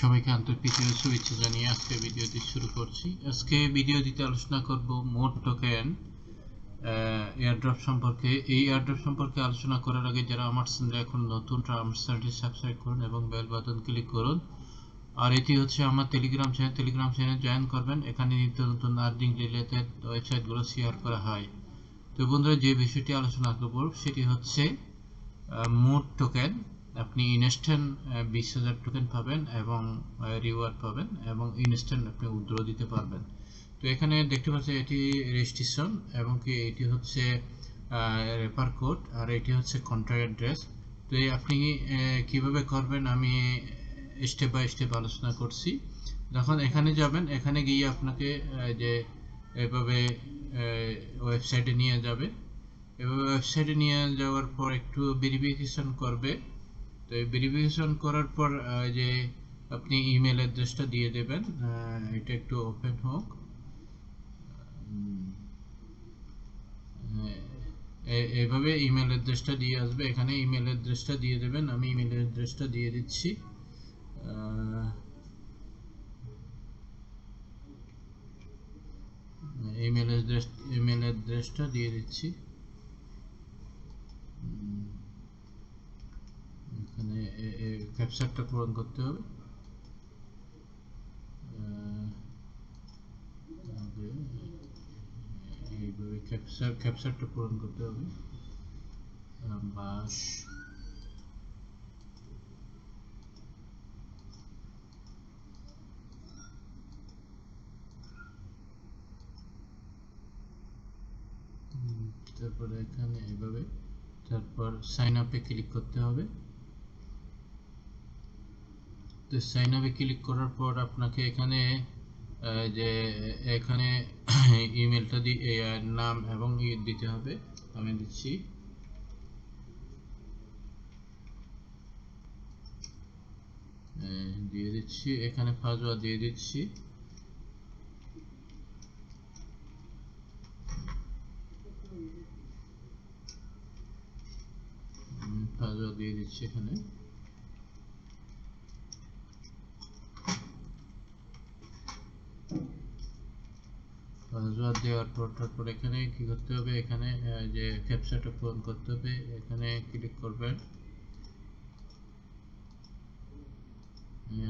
সবাইকে আন্তরিক শুভেচ্ছা জানিয়ে আজকে ভিডিওটি শুরু করছি। আজকে ভিডিওটিতে আলোচনা করব মোড টোকেন এয়ারড্রপ সম্পর্কে। এই এয়ারড্রপ সম্পর্কে আলোচনা করার আগে যারা আমার চ্যানেলে এখন নতুন চ্যানেলটি সাবস্ক্রাইব করুন এবং বেল বাটন ক্লিক করুন। আর এটি হচ্ছে আমার টেলিগ্রাম চ্যানেল জয়েন করবেন। এখানে নিত্য নতুন আর্নিং রিলেটেড ওয়েবসাইটগুলো শেয়ার করা হয়। তো বন্ধুরা, যে বিষয়টি আলোচনা করব সেটি হচ্ছে মোড টোকেন। আপনি ইনস্ট্যান্ট 20,000 টোকেন পাবেন এবং রিওয়ার্ড পাবেন এবং ইনস্ট্যান্ট আপনি উইথড্র দিতে পারবেন। তো এখানে দেখতে পাচ্ছেন এটি রেজিস্ট্রেশন এবং কি এটি হচ্ছে রেফার কোড আর এটি হচ্ছে কন্ট্রাক্ট অ্যাড্রেস। তো আপনি কিভাবে করবেন আমি স্টেপ বাই স্টেপ আলোচনা করছি। যখন এখানে যাবেন, এখানে গিয়ে আপনাকে যে এভাবে ওয়েবসাইটে নিয়ে যাবে। এভাবে ওয়েবসাইটে নিয়ে যাওয়ার পর একটু ভেরিফিকেশন করবে। তো এই ভেরিফিকেশন করার পর যে আপনি ইমেল অ্যাড্রেসটা দিয়ে দেবেন। এটা একটু ওপেন হোক। এইভাবে ইমেল অ্যাড্রেসটা দিয়ে আসবে। এখানে ইমেল অ্যাড্রেসটা দিয়ে দেবেন। আমি ইমেল অ্যাড্রেসটা দিয়ে দিচ্ছি। ইমেল অ্যাড্রেসটা দিয়ে দিচ্ছি। এখানে ক্যাপচারটা পূরণ করতে হবে। এইভাবে ক্যাপচারটা পূরণ করতে হবে। বাস তারপরে এখানে এইভাবে, তারপর সাইন আপে ক্লিক করতে হবে। তো সাইন আপে ক্লিক করার পর আপনাকে এখানে যে এখানে ইমেলটা দিয়ে নাম এবং দিতে হবে। আমি দিচ্ছি। এখানে পাসওয়ার্ড দিয়ে দিচ্ছি। পাসওয়ার্ড দিয়ে দিচ্ছি এখানে। পাসওয়ার্ড দেওয়ার পর তারপর এখানে কি করতে হবে, এখানে যে ক্যাপচাটা পূরণ করতে হবে, এখানে ক্লিক করবেন।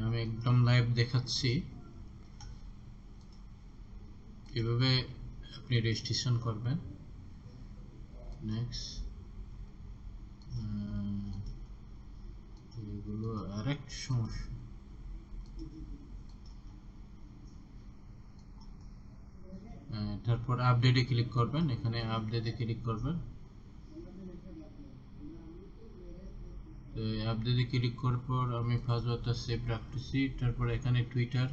আমি একদম লাইভ দেখাচ্ছি কিভাবে আপনি রেজিস্ট্রেশন করবেন। নেক্সট, এগুলো আরেকটা সমস্যা। তারপর আপডেটে ক্লিক করবেন। এখানে আপডেটে ক্লিক করবেন। তো আপডেটে ক্লিক করার পর আমি পাসওয়ার্ডটা সেভ রাখতেছি। তারপর এখানে টুইটার,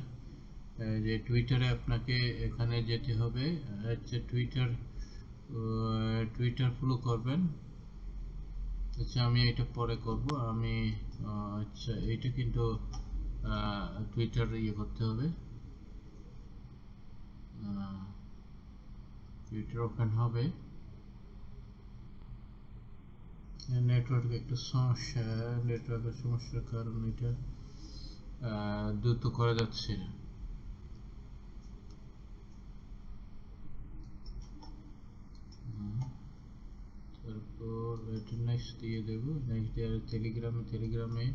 যে টুইটারে আপনাকে এখানে যেতে হবে। আচ্ছা, টুইটার ফলো করবেন। আচ্ছা, আমি এটা পরে করব। আমি আচ্ছা, এটা কিন্তু টুইটার করতে হবে। টুইটার ওপেন হবে। নেটওয়ার্ক একটু সমস্যা, নেটওয়ার্কের সমস্যার কারণে এটা দ্রুত করা যাচ্ছে না। তারপর এটা নেক্সট দিয়ে দেব। নেক্সট দিয়ে টেলিগ্রামে টেলিগ্রামে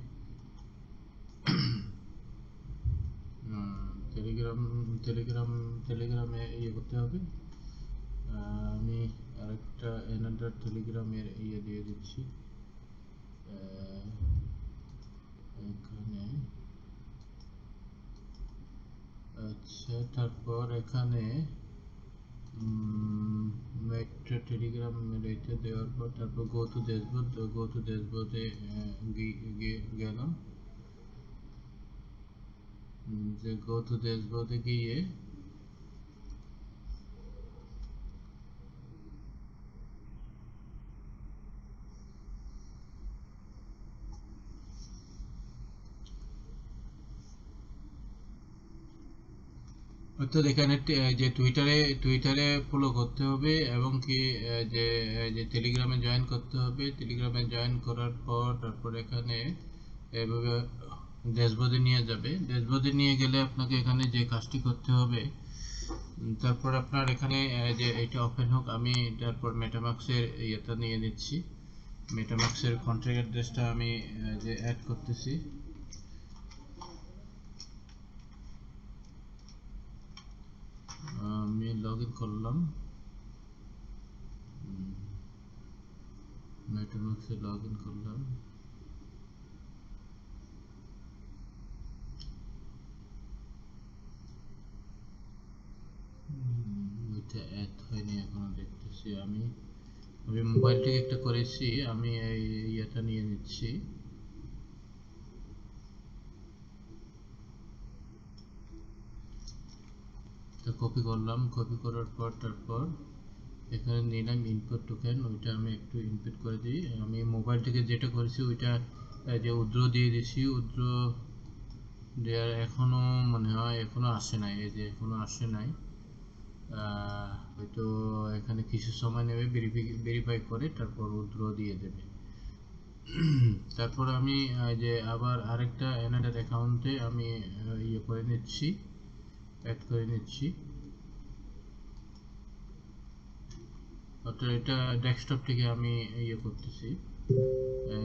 করতে হবে। আমি আরেকটা অ্যানাদার টেলিগ্রামের দিয়ে দিচ্ছি এখানে। আচ্ছা, তারপর এখানে একটা টেলিগ্রাম এটা দেওয়ার পর তারপর গো টু ড্যাশবোর্ডে গেলাম। যে গো টু ড্যাশবোর্ডে গিয়ে অর্থাৎ এখানে যে টুইটারে ফলো করতে হবে এবং কি যে টেলিগ্রামে জয়েন করতে হবে। টেলিগ্রামে জয়েন করার পর তারপর এখানে এভাবে ড্যাশবোর্ডে নিয়ে যাবে। ড্যাশবোর্ডে নিয়ে গেলে আপনাকে এখানে যে কাজটি করতে হবে, তারপর আপনার এখানে যে এটা ওপেন হোক, আমি তারপর মেটামাস্কের ইয়েটা নিয়ে নিচ্ছি। মেটামাস্কের কন্ট্রাক্ট অ্যাড্রেসটা আমি যে অ্যাড করতেছি। আমি লগইন করলাম, মেটামাস্কে লগইন করলাম। ওইটা অ্যাড হয়নি এখনো, দেখতেছি আমি মোবাইল থেকে একটা করেছি। আমি এই ইয়েটা নিয়ে নিচ্ছি। তো কপি করলাম, কপি করার পর তারপর এখানে নিলাম ইনপুট টোকেন, ওইটা আমি একটু ইনপুট করে দিই। আমি মোবাইল থেকে যেটা করেছি ওইটা যে উদ্র দিয়ে দিয়েছি, উদ্র দেওয়ার এখনো মনে হয় এখনো আসে নাই, এই যে এখনো আসে নাই। হয়তো এখানে কিছু সময় নেবে, ভেরিফাই করে তারপর উদ্র দিয়ে দেবে। তারপর আমি যে আবার আরেকটা অ্যানাদার অ্যাকাউন্টে আমি ইয়ে করে নিচ্ছি, অ্যাড করে নিচ্ছি। অর্থাৎ এটা ডেস্কটপ থেকে আমি ইয়ে করতেছি।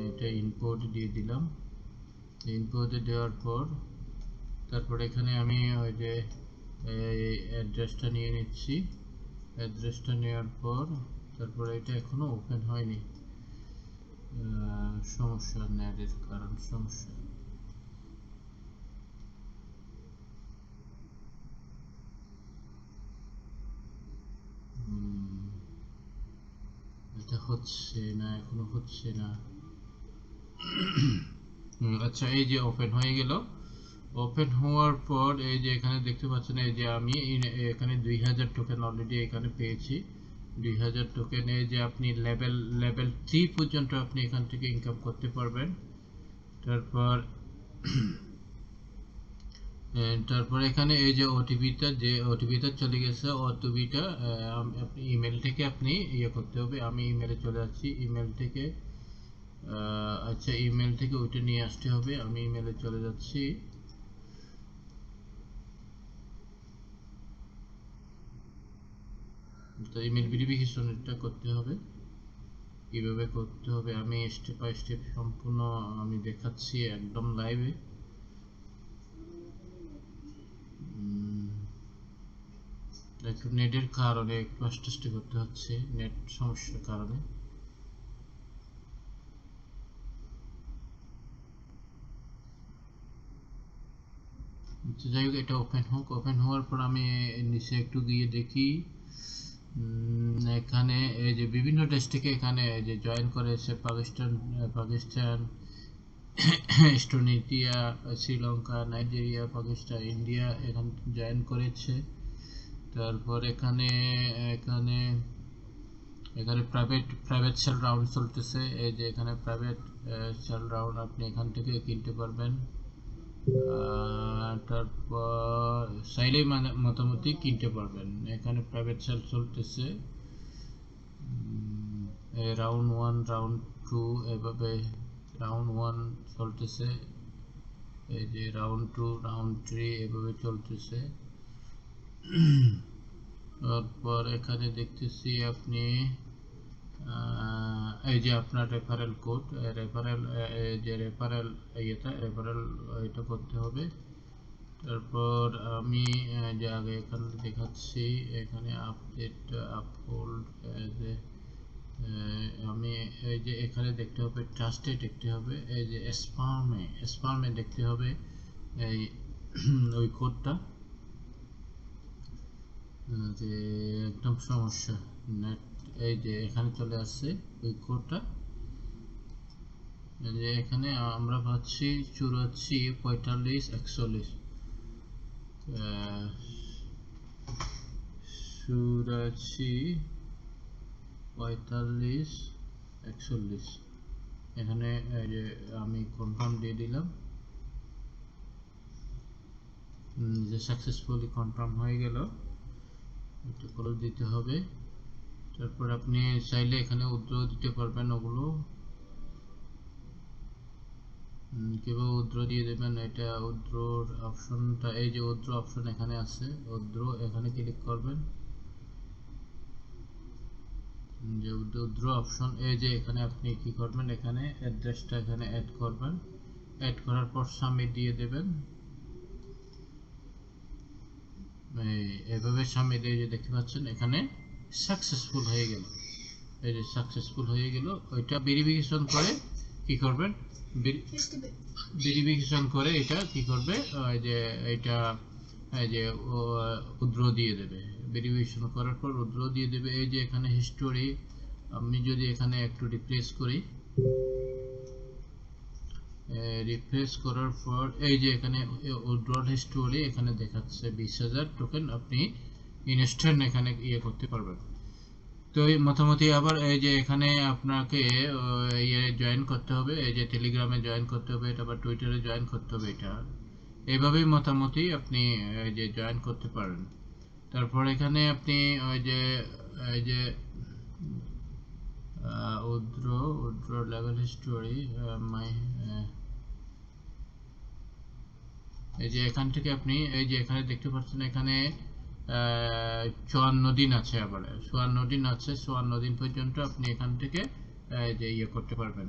এটা ইম্পোর্ট দিয়ে দিলাম। ইম্পোর্টে দেওয়ার পর তারপর এখানে আমি ওই যে অ্যাড্রেসটা নিয়ে নিচ্ছি। অ্যাড্রেসটা নেওয়ার পর তারপর এটা এখনো ওপেন হয়নি, সমস্যা নেটের কারণ সমস্যা। এটা হচ্ছে না, এখনো হচ্ছে না। আচ্ছা, এই যে ওপেন হয়ে গেল। ওপেন হওয়ার পর এই যে এখানে দেখতে পাচ্ছেন, এই যে আমি এখানে 2000 টোকেন অলরেডি এখানে পেয়েছি। 2000 টোকেন, এই যে আপনি লেভেল 3 পর্যন্ত আপনি এখান থেকে ইনকাম করতে পারবেন। তারপর তারপর এখানে এই যে ওটিপিটা চলে গেছে, ওটিপিটা আপনি ইমেল থেকে আপনি ইয়ে করতে হবে। আমি ইমেলে চলে যাচ্ছি, ইমেল থেকে আচ্ছা ইমেল থেকে ওইটা নিয়ে আসতে হবে। আমি ইমেলে চলে যাচ্ছি। তো ইমেল ভেরিফিকেশনটা করতে হবে, কিভাবে করতে হবে আমি স্টেপ বাই স্টেপ সম্পূর্ণ আমি দেখাচ্ছি একদম লাইভে। একটু নেটের কারণে একটু আস্তে করতে হচ্ছে, নেট সমস্যার কারণে। যাই হোক, এটা ওপেন হোক। ওপেন হওয়ার পর আমি নিচে একটু গিয়ে দেখি, এখানে এই যে বিভিন্ন দেশ থেকে এখানে যে জয়েন করেছে, পাকিস্তান, ইস্টোনেশিয়া, শ্রীলঙ্কা, নাইজেরিয়া, পাকিস্তান, ইন্ডিয়া এখানে জয়েন করেছে। তারপর এখানে এখানে এখানে প্রাইভেট সেল রাউন্ড চলতেছে। এই যে এখানে প্রাইভেট সেল রাউন্ড আপনি এখান থেকে কিনতে পারবেন। তারপর চাইলেই মোটামুটি কিনতে পারবেন। এখানে প্রাইভেট সেল চলতেছে, রাউন্ড 1, রাউন্ড 2 এভাবে রাউন্ড 1 চলতেছে, এই যে রাউন্ড 2, রাউন্ড 3 এভাবে চলতেছে। তারপর এখানে দেখতেছি আপনি এই যে আপনার রেফারেল কোড, রেফারেল এটা করতে হবে। তারপর আমি যে আগে এখানে দেখাচ্ছি, এখানে আপডেট আপহোল্ড, আমি এই যে এখানে দেখতে হবে ট্রাস্টে দেখতে হবে, এই যে স্পামে দেখতে হবে এই ওই কোডটা, যে একদম সমস্যা নেট। এই যে এখানে চলে আসছে ওই কোডটা, যে এখানে আমরা পাচ্ছি 84 45 41, 84 45 41। এখানে যে আমি কনফার্ম দিয়ে দিলাম, যে সাকসেসফুলি কনফার্ম হয়ে গেল। এটা করে দিতে হবে। তারপর আপনি চাইলে এখানে উইথড্র দিতে পারবেন ওগুলো। কিভাবে উইথড্র দিয়ে দেবেন, এটা উইথড্রর অপশনটা, এই যে উইথড্র অপশন এখানে আছে, উইথড্র এখানে ক্লিক করবেন। যে উইথড্র অপশন, এই যে এখানে আপনি কি করবেন, এখানে অ্যাড্রেসটা এখানে অ্যাড করবেন, অ্যাড করার পর সাবমিট দিয়ে দেবেন। এইভাবে সাবমিট, এই যে দেখতে পাচ্ছেন এখানে সাকসেসফুল হয়ে গেল, এই যে সাকসেসফুল হয়ে গেল। ওইটা ভেরিফিকেশন করে কি করবেন, ভেরিফিকেশন করে এটা কি করবে, এই যে এটা এই যে উইথড্র দিয়ে দেবে, ভেরিফিকেশন করার পর উইথড্র দিয়ে দেবে। এই যে এখানে হিস্টোরি, আমি যদি এখানে একটু রিপ্লেস করি, রিফ্রেশ করার পর এই যে এখানে উইথড্রল হিস্টোরি এখানে দেখাচ্ছে 20,000 টোকেন আপনি ইনস্ট্যান্ট এখানে ইয়ে করতে পারবেন। তো এই মোটামুটি আবার এই যে এখানে আপনাকে ইয়ে জয়েন করতে হবে, এই যে টেলিগ্রামে জয়েন করতে হবে, এটা আবার টুইটারে জয়েন করতে হবে, এটা এইভাবেই মোটামুটি আপনি এই যে জয়েন করতে পারেন। তারপর এখানে আপনি ওই যে এই যে উইথড্র লেভেল হিস্টোরি মাই, এই যে এখান থেকে আপনি এই যে এখানে দেখতে পাচ্ছেন এখানে 54 দিন আছে, আবার 54 দিন আছে, 54 দিন পর্যন্ত আপনি এখান থেকে যে ইয়ে করতে পারবেন,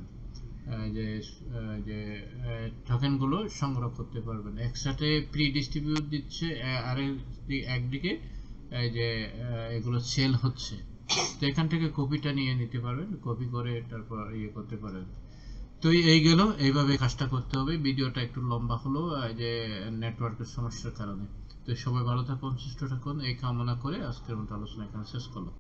যে যে টোকেনগুলো সংগ্রহ করতে পারবেন। একসাথে প্রি ডিস্ট্রিবিউট দিচ্ছে, আর একদিকে এই যে এগুলো সেল হচ্ছে, তো এখান থেকে কপিটা নিয়ে নিতে পারবেন, কপি করে তারপর ইয়ে করতে পারেন। তো এই গেল, এইভাবে কাজটা করতে হবে। ভিডিওটা একটু লম্বা হলো যে নেটওয়ার্কের সমস্যার কারণে। তো সবাই ভালো থাকুন, সুস্থ থাকুন, এই কামনা করে আজকের মতো আলোচনা এখানে শেষ করলাম।